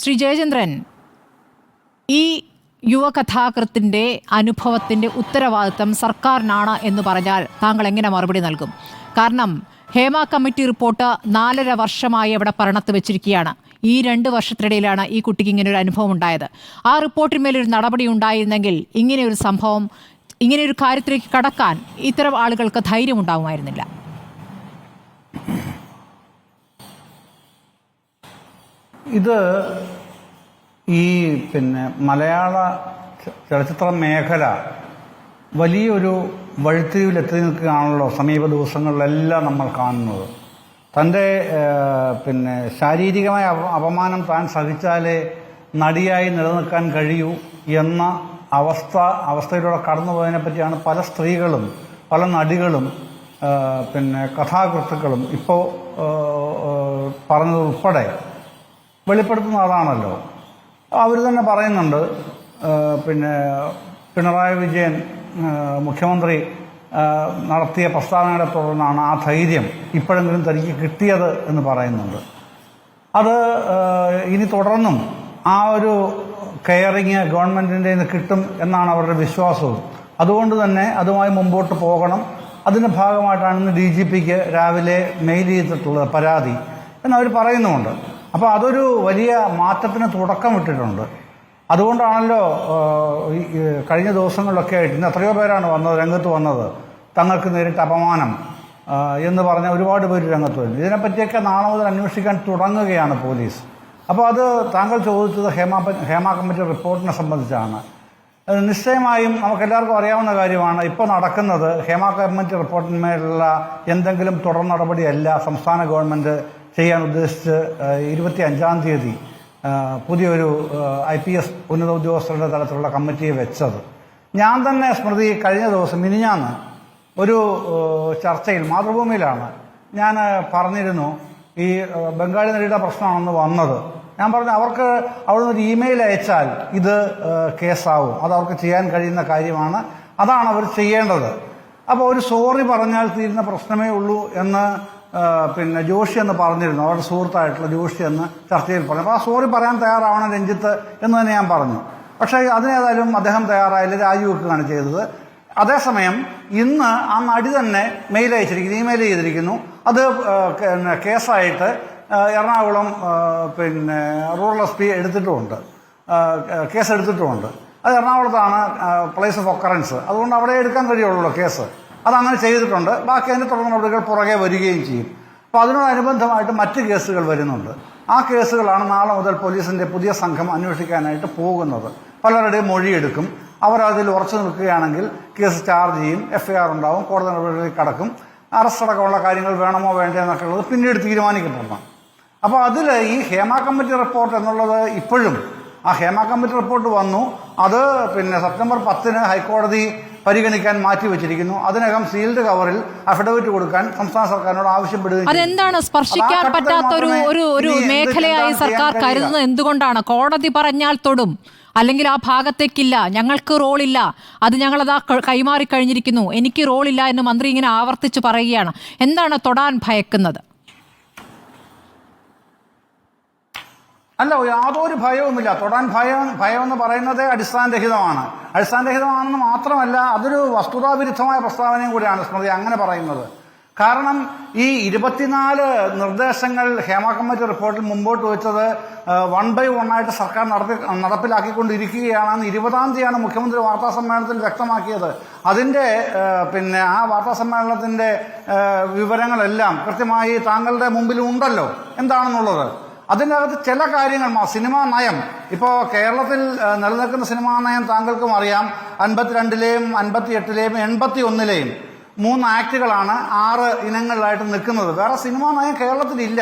ശ്രീ ജയചന്ദ്രൻ, ഈ യുവകഥാകൃത്തിൻ്റെ അനുഭവത്തിൻ്റെ ഉത്തരവാദിത്തം സർക്കാരിനാണ് എന്ന് പറഞ്ഞാൽ താങ്കൾ എങ്ങനെ മറുപടി നൽകും? കാരണം ഹേമ കമ്മിറ്റി റിപ്പോർട്ട് 4.5 വർഷമായി അവിടെ പരണത്ത് വെച്ചിരിക്കുകയാണ്. ഈ 2 വർഷത്തിനിടയിലാണ് ഈ കുട്ടിക്ക് ഇങ്ങനെ ഒരു അനുഭവം ഉണ്ടായത്. ആ റിപ്പോർട്ടിന്മേലൊരു നടപടി ഉണ്ടായിരുന്നെങ്കിൽ ഇങ്ങനെയൊരു സംഭവം, ഇങ്ങനെയൊരു കാര്യത്തിലേക്ക് കടക്കാൻ ഇത്തരം ആളുകൾക്ക് ധൈര്യമുണ്ടാകുമായിരുന്നില്ല. ഇത് ഈ മലയാള ചലച്ചിത്ര മേഖല വലിയൊരു വഴിത്തിരിവിലെത്തി നിൽക്കുകയാണല്ലോ സമീപ ദിവസങ്ങളിലെല്ലാം നമ്മൾ കാണുന്നത്. തൻ്റെ ശാരീരികമായ അപമാനം താൻ സഹിച്ചാലേ നടിയായി നിലനിൽക്കാൻ കഴിയൂ എന്ന അവസ്ഥയിലൂടെ കടന്നുപോയതിനെ പറ്റിയാണ് പല സ്ത്രീകളും പല നടികളും കഥാകൃത്തുക്കളും ഇപ്പോൾ പറഞ്ഞതുൾപ്പെടെ വെളിപ്പെടുത്തുന്ന അതാണല്ലോ. അവർ തന്നെ പറയുന്നുണ്ട്, പിണറായി വിജയൻ മുഖ്യമന്ത്രി നടത്തിയ പ്രസ്താവനകളെ തുടർന്നാണ് ആ ധൈര്യം ഇപ്പോഴെങ്കിലും തനിക്ക് കിട്ടിയത് എന്ന് പറയുന്നുണ്ട്. അത് ഇനി തുടർന്നും ആ ഒരു കെയറിങ് ഗവൺമെൻറ്റിൻ്റെ നിന്ന് കിട്ടും എന്നാണ് അവരുടെ വിശ്വാസവും. അതുകൊണ്ട് തന്നെ അതുമായി മുമ്പോട്ട് പോകണം. അതിൻ്റെ ഭാഗമായിട്ടാണ് ഇന്ന് DGPക്ക് രാവിലെ മെയിൽ ചെയ്തിട്ടുള്ളത് പരാതി എന്നവർ പറയുന്നുമുണ്ട്. അപ്പോൾ അതൊരു വലിയ മാറ്റത്തിന് തുടക്കമിട്ടിട്ടുണ്ട്. അതുകൊണ്ടാണല്ലോ കഴിഞ്ഞ ദിവസങ്ങളിലൊക്കെ ആയിട്ട് ഇന്ന് എത്രയോ പേരാണ് രംഗത്ത് വന്നത്. തങ്ങൾക്ക് നേരിട്ട് അപമാനം എന്ന് പറഞ്ഞ ഒരുപാട് പേര് രംഗത്ത് വരും. ഇതിനെപ്പറ്റിയൊക്കെ നാളെ മുതൽ അന്വേഷിക്കാൻ തുടങ്ങുകയാണ് പോലീസ്. അപ്പോൾ അത് താങ്കൾ ചോദിച്ചത് ഹേമ കമ്മിറ്റി റിപ്പോർട്ടിനെ സംബന്ധിച്ചാണ്. നിശ്ചയമായും നമുക്കെല്ലാവർക്കും അറിയാവുന്ന കാര്യമാണ്. ഇപ്പോൾ നടക്കുന്നത് ഹേമ കമ്മിറ്റി റിപ്പോർട്ടിന്മേലുള്ള എന്തെങ്കിലും തുടർ നടപടിയല്ല സംസ്ഥാന ഗവൺമെൻറ് ചെയ്യാൻ ഉദ്ദേശിച്ച് 25-ാം തീയതി പുതിയൊരു IPS ഉന്നത ഉദ്യോഗസ്ഥരുടെ തലത്തിലുള്ള കമ്മിറ്റിയെ വെച്ചത്. ഞാൻ തന്നെ സ്മൃതി കഴിഞ്ഞ ദിവസം മിനിഞ്ഞാന്ന് ഒരു ചർച്ചയിൽ മാതൃഭൂമിയിലാണ് ഞാൻ പറഞ്ഞിരുന്നു, ഈ ബംഗാളി നടിയുടെ പ്രശ്നമാണെന്ന് വന്നത്. ഞാൻ പറഞ്ഞു അവർക്ക് അവിടുന്ന് ഒരു ഇമെയിൽ അയച്ചാൽ ഇത് കേസാവും, അത് അവർക്ക് ചെയ്യാൻ കഴിയുന്ന കാര്യമാണ്, അതാണ് അവർ ചെയ്യേണ്ടത്. അപ്പോൾ ഒരു സോറി പറഞ്ഞാൽ തീരുന്ന പ്രശ്നമേ ഉള്ളൂ എന്ന് ജോഷി എന്ന് പറഞ്ഞിരുന്നു. അവരുടെ സുഹൃത്തായിട്ടുള്ള ജോഷി എന്ന് ചർച്ചയിൽ പറഞ്ഞു. അപ്പോൾ ആ സോറി പറയാൻ തയ്യാറാവണം രഞ്ജിത്ത് എന്ന് തന്നെ ഞാൻ പറഞ്ഞു. പക്ഷേ അതിനേതായാലും അദ്ദേഹം തയ്യാറായില്ല, രാജിവെക്കുകയാണ് ചെയ്തത്. അതേസമയം ഇന്ന് ആ നടി തന്നെ മെയിൽ അയച്ചിരിക്കുന്നു, ഇമെയിൽ ചെയ്തിരിക്കുന്നു. അത് കേസായിട്ട് എറണാകുളം റൂറൽ SP എടുത്തിട്ടുമുണ്ട്, കേസെടുത്തിട്ടുമുണ്ട്. അത് എറണാകുളത്താണ് പ്ലേസ് ഓഫ് ഒക്കറൻസ്. അതുകൊണ്ട് അവിടെ എടുക്കാൻ കഴിയുള്ളൂ കേസ്. അതങ്ങനെ ചെയ്തിട്ടുണ്ട്. ബാക്കി അതിൻ്റെ തുടർ നടപടികൾ പുറകെ വരികയും ചെയ്യും. അപ്പോൾ അതിനോടനുബന്ധമായിട്ട് മറ്റ് കേസുകൾ വരുന്നുണ്ട്. ആ കേസുകളാണ് നാളെ മുതൽ പോലീസിൻ്റെ പുതിയ സംഘം അന്വേഷിക്കാനായിട്ട് പോകുന്നത്. പലരുടെയും മൊഴിയെടുക്കും. അവരതിൽ ഉറച്ചു നിൽക്കുകയാണെങ്കിൽ കേസ് ചാർജ് ചെയ്യും, FIR ഉണ്ടാവും, കോടതി നടപടികളിൽ കടക്കും. അറസ്റ്റ് അടക്കമുള്ള കാര്യങ്ങൾ വേണമോ വേണ്ടേ എന്നൊക്കെ ഉള്ളത് പിന്നീട് തീരുമാനിക്കപ്പെടണം. അപ്പോൾ അതിൽ ഈ ഹേമ കമ്മിറ്റി റിപ്പോർട്ട് എന്നുള്ളത് ഇപ്പോഴും ആ ഹേമ കമ്മിറ്റി റിപ്പോർട്ട് വന്നു. അത് സെപ്റ്റംബർ 10-ന് ഹൈക്കോടതി പരിഗണിക്കാൻ മാറ്റിവെച്ചിരിക്കുന്നു. അതിനകം സീൽഡ് കവറിൽ അഫിഡവിറ്റ് കൊടുക്കാൻ സംസ്ഥാന സർക്കാരിനോട് ആവശ്യപ്പെടുകയും. അതെന്താണ് സ്പർശിക്കാൻ പറ്റാത്ത ഒരു മേഖലയായി സർക്കാർ കരുതുന്നത്? എന്തുകൊണ്ടാണ്? കോടതി പറഞ്ഞാൽ തൊടും, അല്ലെങ്കിൽ ആ ഭാഗത്തേക്കില്ല, ഞങ്ങൾക്ക് റോളില്ല, അത് ഞങ്ങളതാ കൈമാറി കഴിഞ്ഞിരിക്കുന്നു, എനിക്ക് റോളില്ല എന്ന് മന്ത്രി ഇങ്ങനെ ആവർത്തിച്ച് പറയുകയാണ്. എന്താണ് തൊടാൻ ഭയക്കുന്നത്? അല്ല, യാതൊരു ഭയവുമില്ല. തൊടാൻ ഭയമെന്ന് പറയുന്നത് അടിസ്ഥാനരഹിതമാണ്. അടിസ്ഥാനരഹിതമാണെന്ന് മാത്രമല്ല, അതൊരു വസ്തുതാവിരുദ്ധമായ പ്രസ്താവനയും കൂടിയാണ് സ്മൃതി അങ്ങനെ പറയുന്നത്. കാരണം ഈ 24 നിർദ്ദേശങ്ങൾ ഹേമ കമ്മിറ്റി റിപ്പോർട്ടിൽ മുമ്പോട്ട് വെച്ചത് 1 by 1 ആയിട്ട് സർക്കാർ നടപ്പിലാക്കിക്കൊണ്ടിരിക്കുകയാണെന്ന് 20-ാം തീയതിയാണ് മുഖ്യമന്ത്രി വാർത്താ സമ്മേളനത്തിൽ വ്യക്തമാക്കിയത്. അതിൻ്റെ ആ വാർത്താ സമ്മേളനത്തിൻ്റെ വിവരങ്ങളെല്ലാം കൃത്യമായി താങ്കളുടെ മുമ്പിൽ ഉണ്ടല്ലോ എന്താണെന്നുള്ളത്. അതിൻ്റെ അകത്ത് ചില കാര്യങ്ങൾ, സിനിമാ നയം, ഇപ്പോൾ കേരളത്തിൽ നിലനിൽക്കുന്ന സിനിമാ നയം താങ്കൾക്കും അറിയാം. 52-ലെയും 58-ലെയും 81-ലെയും 3 ആക്ടുകളാണ് 6 ഇനങ്ങളിലായിട്ട് നിൽക്കുന്നത്. വേറെ സിനിമാ നയം കേരളത്തിലില്ല.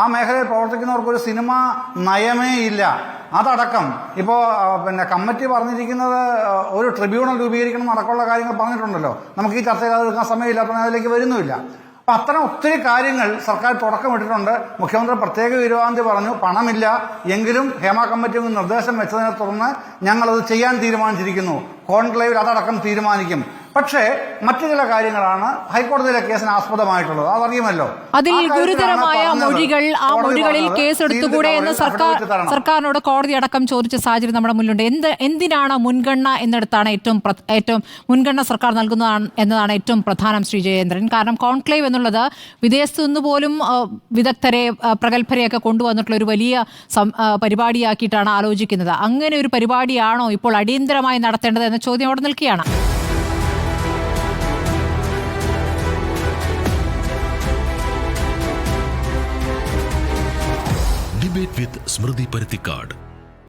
ആ മേഖലയിൽ പ്രവർത്തിക്കുന്നവർക്കൊരു സിനിമാ നയമേ ഇല്ല. അതടക്കം ഇപ്പോൾ കമ്മിറ്റി പറഞ്ഞിരിക്കുന്നത് ഒരു ട്രിബ്യൂണൽ രൂപീകരിക്കണം അടക്കമുള്ള കാര്യങ്ങൾ പറഞ്ഞിട്ടുണ്ടല്ലോ. നമുക്ക് ഈ ചർച്ച ചെയ്തെടുക്കാൻ സമയമില്ലാത്തതിന് അതിലേക്ക് വരുന്നുമില്ല. അപ്പം അത്തരം ഒത്തിരി കാര്യങ്ങൾ സർക്കാർ തുടക്കമിട്ടിട്ടുണ്ട്. മുഖ്യമന്ത്രി പ്രത്യേക വിരോധാന്തി പറഞ്ഞു പണമില്ല, എങ്കിലും ഹേമ കമ്മിറ്റി നിർദ്ദേശം വെച്ചതിനെ തുടർന്ന് ഞങ്ങളത് ചെയ്യാൻ തീരുമാനിച്ചിരിക്കുന്നു. കോൺക്ലേവിൽ അതടക്കം തീരുമാനിക്കും. പക്ഷേ മറ്റു ചില കാര്യങ്ങളാണ് ഹൈക്കോടതിയിലെ കേസിന് ആസ്പദമായിട്ടുള്ളത്, അതറിയുമല്ലോ. അതിൽ ഗുരുതരമായ മൊഴികൾ, ആ മൊഴികളിൽ കേസെടുത്തുകൂടെ എന്ന് സർക്കാരിനോട് കോടതി അടക്കം ചോദിച്ച സാഹചര്യം നമ്മുടെ മുന്നിലുണ്ട്. എന്തിനാണ് മുൻഗണന എന്നിടത്താണ് ഏറ്റവും മുൻഗണന സർക്കാർ നൽകുന്നതാണ് എന്നതാണ് ഏറ്റവും പ്രധാനം, ശ്രീ ജയേന്ദ്രൻ. കാരണം കോൺക്ലേവ് എന്നുള്ളത് വിദേശത്തു നിന്ന് പോലും വിദഗ്ധരെ, പ്രഗത്ഭരെയൊക്കെ കൊണ്ടുവന്നിട്ടുള്ള ഒരു വലിയ പരിപാടിയാക്കിയിട്ടാണ് ആലോചിക്കുന്നത്. അങ്ങനെ ഒരു പരിപാടിയാണോ ഇപ്പോൾ അടിയന്തരമായി നടത്തേണ്ടത് എന്ന ചോദ്യം അവിടെ നിൽക്കുകയാണ്. Debate with Smriti Parithikad.